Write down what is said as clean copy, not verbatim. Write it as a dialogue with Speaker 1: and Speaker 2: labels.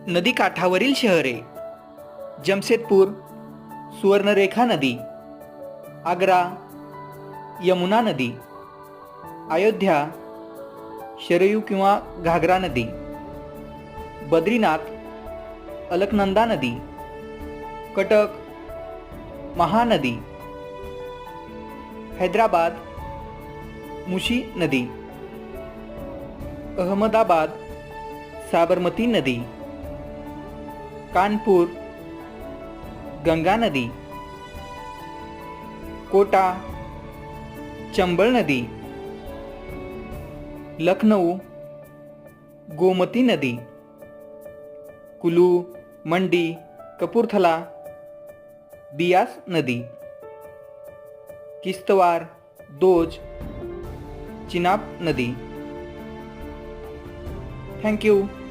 Speaker 1: नदीकाठावरील शहरे: जमशेदपूर, सुवर्णरेखा नदी. आग्रा, यमुना नदी. अयोध्या, शरयू किंवा घाघरा नदी. बद्रीनाथ, अलकनंदा नदी. कटक, महानदी. हैदराबाद, मुशी नदी. अहमदाबाद, साबरमती नदी. कानपूर, गंगा नदी. कोटा, चंबळ नदी. लखनऊ, गोमती नदी. कुलू, मंडी, कपूरथला, बियास नदी. किश्तवार, दोज, चिनाब नदी. Thank you.